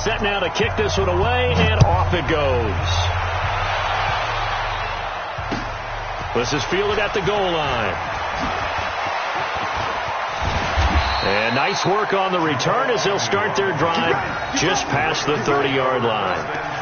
Set now to kick this one away, and off it goes. This is fielded at the goal line. And nice work on the return as they'll start their drive just past the 30-yard line.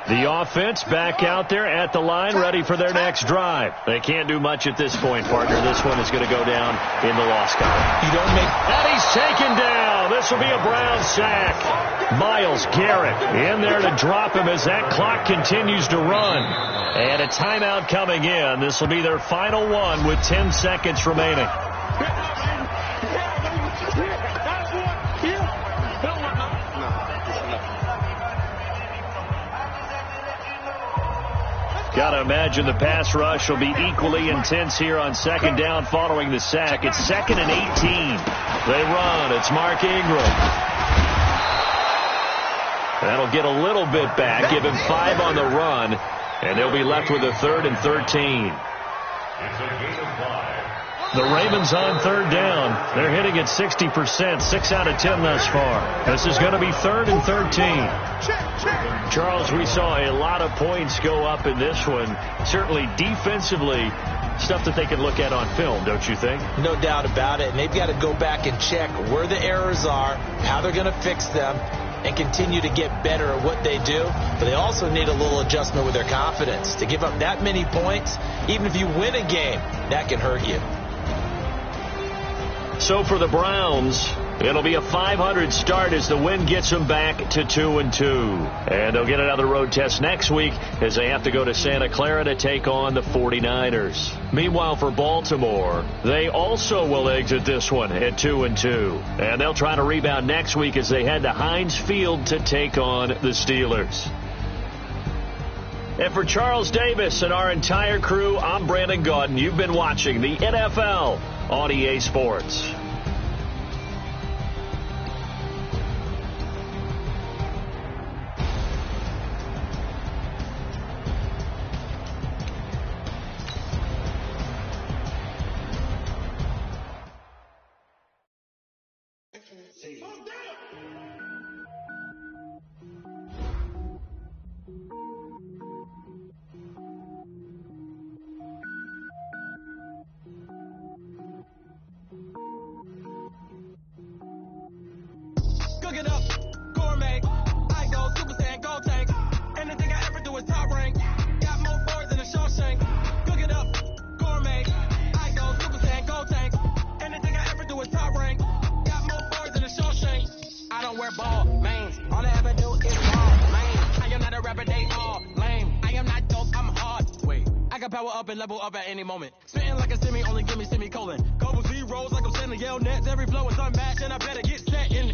The offense back out there at the line, ready for their next drive. They can't do much at this point, partner. This one is going to go down in the loss column. You don't make... And he's taken down. This will be a Brown sack. Myles Garrett in there to drop him as that clock continues to run. And a timeout coming in. This will be their final one with 10 seconds remaining. Got to imagine the pass rush will be equally intense here on 2nd down following the sack. It's 2nd and 18. They run. It's Mark Ingram. That'll get a little bit back, give him 5 on the run, and they'll be left with a 3rd and 13. It's a gain of 5. The Ravens on 3rd down. They're hitting at 60%, 6 out of 10 thus far. This is going to be 3rd and 13. Charles, we saw a lot of points go up in this one. Certainly defensively, stuff that they can look at on film, don't you think? No doubt about it. And they've got to go back and check where the errors are, how they're going to fix them, and continue to get better at what they do. But they also need a little adjustment with their confidence. To give up that many points, even if you win a game, that can hurt you. So for the Browns, it'll be a .500 start as the win gets them back to 2-2. And they'll get another road test next week as they have to go to Santa Clara to take on the 49ers. Meanwhile, for Baltimore, they also will exit this one at 2-2. And they'll try to rebound next week as they head to Heinz Field to take on the Steelers. And for Charles Davis and our entire crew, I'm Brandon Gaudin. You've been watching the NFL on EA Sports. Cook it up, gourmet. I go Super Saiyan, gold tank. Anything I ever do is top rank. Got more boards than a Shawshank. Cook it up, gourmet. I go Super Saiyan, gold tank. Anything I ever do is top rank. Got more boards than a Shawshank. I don't wear ball, man. All I ever do is ball, man. I am not a rapper, they all lame. I am not dope, I'm hard. Wait, I got power up and level up at any moment. Spitting like a semi, only give me semicolon. Couple zeros like I'm sending yell nets. Every flow is unmatched and I better get set in.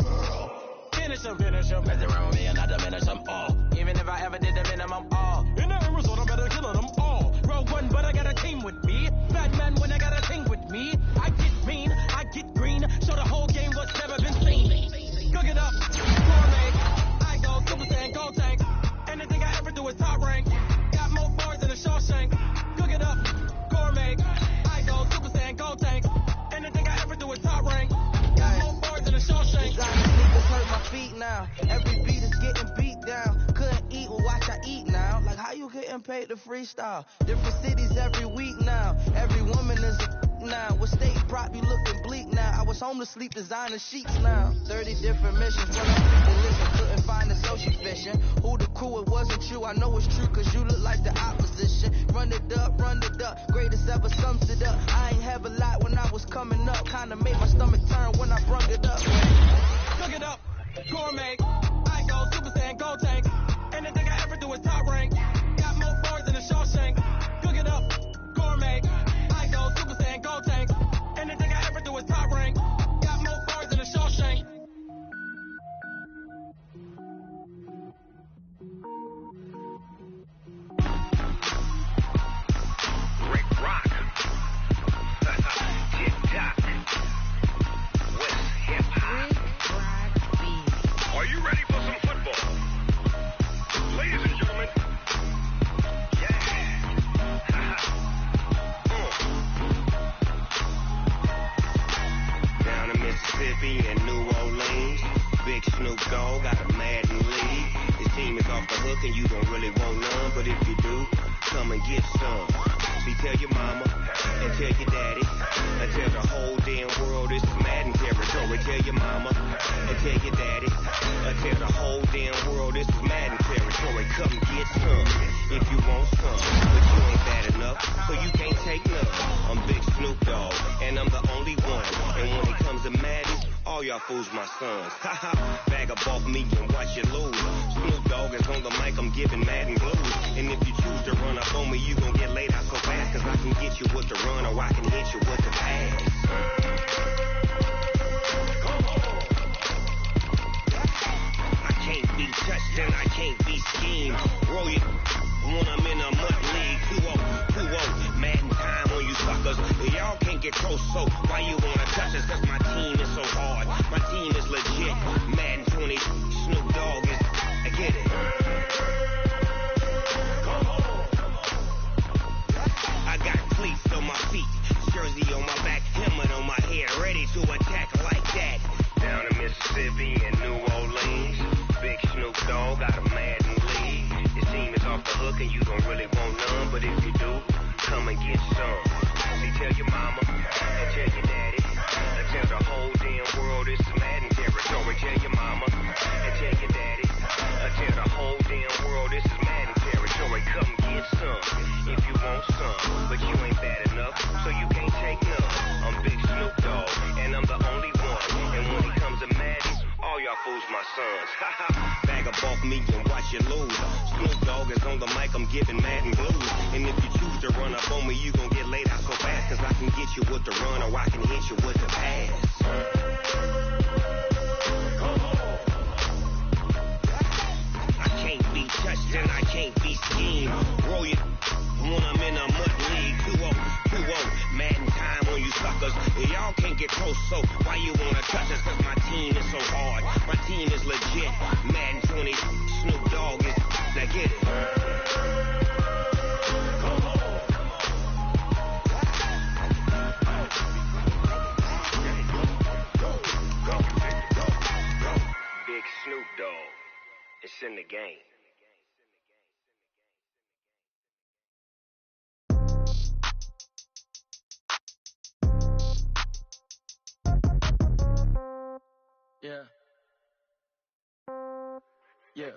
Finish them, mess around with me and I diminish them all. Even if I ever did the minimum all. In the end result, I'm better killing them all. Rogue one, but I got a team with me. Bad man when I got a team with me. I get mean, I get green. Show the whole game what's never been seen. Cook it up, gourmet. I go Super Saiyan, gold feet now. Every beat is getting beat down. Couldn't eat, well watch I eat now. Like how you getting paid to freestyle? Different cities every week now. Every woman is a now. With state prop, you looking bleak now. I was home to sleep, designer sheets now. 30 different missions, when I to listen, couldn't find the social fishing. Who the crew, it wasn't you, I know it's true, cause you look like the opposition. Run it up, greatest ever sums it up. I ain't have a lot when I was coming up, kinda made my stomach turn when I brung it up. Cook it up, gourmet, I go Super Saiyan, gold tank. Anything I ever do is top rank. Got more bars than a Shawshank. Cook it up, gourmet, I go Super Saiyan, gold tank. Anything I ever do is top rank. Got more bars than a Shawshank. Rick Rock. Tick-tock. West hip-hop. Are you ready for some football? Ladies and gentlemen. Yeah. Down in Mississippi and New Orleans, Big Snoop Dogg got a Madden league. His team is off the hook and you don't really want none, but if you do, come and get some. See, tell your mama and tell your daddy and tell the whole damn world this is Madden territory. Tell your mama and tell your daddy and tell the whole damn world this is Madden territory. Come get some if you want some, but you ain't bad enough, so you can't take none. I'm Big Snoop Dogg and I'm the only one. And when it comes to Madden, all y'all fools my sons. Haha, bag up off me and watch you lose. Snoop Dogg is on the mic, I'm giving Madden blues. And if you choose to run up on me, you gon' get laid out so fast, cause I can get you with the run or I can hit you with the pass. I can't be touched and I can't be schemed. Roll it when I'm in a mud league. 2-0, Madden time on you suckers. Y'all can't get close, so why you wanna touch us? Cause my team is so hard, my team is legit. Madden 20, Snoop Dogg is, I get it. I got cleats on my feet, jersey on my back, helmet on my head, ready to attack like that. Down in Mississippi and New Orleans, Big Snoop Dogg got a Madden league. His team is off the hook and you don't really want none, but if you do, come and get some. See, tell your mama and tell your daddy and tell the whole damn world this is Madden territory. Tell your mama and tell your daddy and tell the whole damn world this is Madden territory. Come get some if you want some, but you ain't bad enough, so you can't take none. I'm Big Snoop Dogg and I'm the only one. And when it comes to Madden, all y'all fools my sons. Bag up off me and watch you lose. Snoop Dogg is on the mic, I'm giving Madden blues. And if you choose to run up on me, you gon' get laid out so fast, cause I can get you with the run or I can hit you with the pass. I can't be touched and I can't be schemed. Roll it when I'm in a mud league. 2-0, Madden time on you suckers. Y'all can't get close, so why you wanna touch us? Cause my team is so hard, my team is legit. Madden 20, Snoop Dogg is, now get it. Big Snoop Dogg, it's in the game. Yeah. Yeah. Yeah.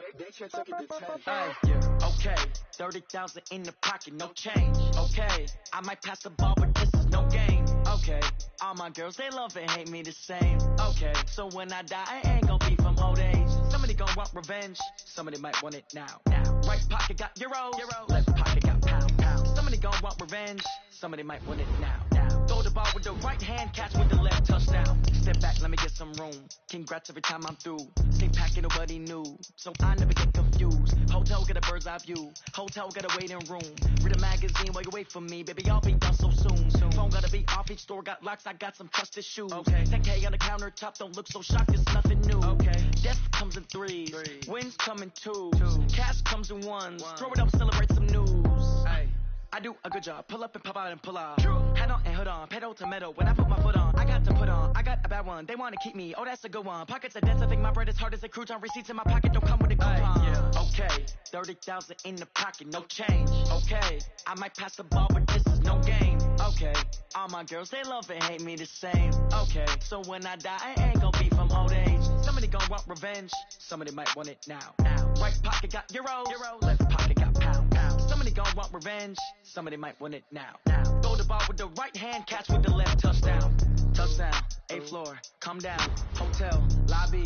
Okay. 30,000 in the pocket, no change. Okay. I might pass the ball, but this is no game. Okay. All my girls, they love and hate me the same. Okay. So when I die, I ain't gon' be from old age. Somebody gon' want revenge. Somebody might want it now. Right pocket got euros. Left pocket got pound. Somebody gon' want revenge. Somebody might want it now. Throw the ball with the right hand, catch with the left, touchdown. Step back, let me get some room. Congrats every time I'm through. Stay packing, nobody knew, so I never get confused. Hotel get a bird's eye view. Hotel got a waiting room. Read a magazine while you wait for me, baby. I'll be done so soon. Phone gotta be off, each store got locks. I got some trusted shoes. Okay. 10K on the countertop, don't look so shocked. It's nothing new. Okay. Death comes in threes. Wins come in twos. Cash comes in ones. Throw it up, celebrate some news. Ay. I do a good job. Pull up and pop out and pull out. Hat on and hood on, pedal to metal. When I put my foot on, I got to put on. I got a bad one, they wanna keep me. Oh, that's a good one. Pockets are dense, I think my bread is hard as a crouton. Receipts in my pocket don't come with a coupon. Yeah. Okay, 30,000 in the pocket, no change. Okay, I might pass the ball, but this is no game. Okay, all my girls, they love and hate me the same. Okay, so when I die, I ain't gonna be from old age. Somebody gon' want revenge, somebody might want it now. Right pocket got euros, left pocket got pound. Somebody gon' want revenge, somebody might want it now. Throw the ball with the right hand, catch with the left, touchdown. Touchdown, 8th floor, come down, hotel, lobby.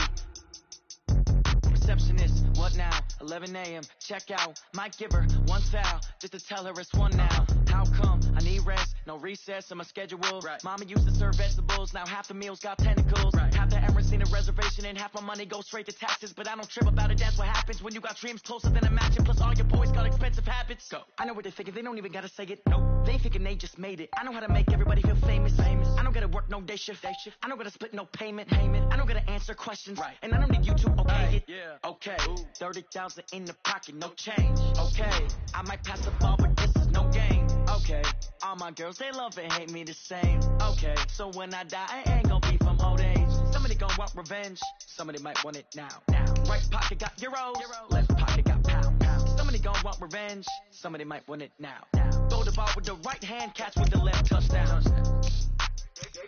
Receptionist, what now? 11 a.m. check out. Might give her one foul just to tell her it's one now. How come? I need rest, no recess in my schedule. Right. Mama used to serve vegetables, now half the meals got tentacles. Right. Half the Emirates seen a reservation and half my money goes straight to taxes. But I don't trip about it, that's what happens when you got dreams closer than a match. Plus all your boys got expensive habits. Go. I know what they're thinking, they don't even gotta say it. Nope. They thinking they just made it. I know how to make everybody feel famous. I don't gotta work no day shift. I don't gotta split no payment. I don't gotta answer questions. Right. And I don't need you to okay it. Yeah. Okay, 30,000 in the pocket, no change. Okay, I might pass the ball, but this is no game. Okay, all my girls, they love and hate me the same. Okay, so when I die, I ain't gonna be from old age. Somebody gon' want revenge, somebody might want it now. Right pocket got euros, left pocket got pound. Somebody gon' want revenge, somebody might want it now. Throw the ball with the right hand, catch with the left, touchdown.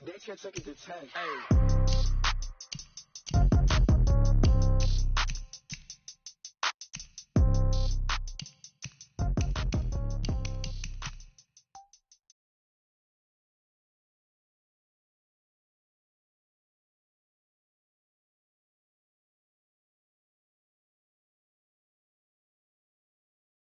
They can't take it to 10. Hey.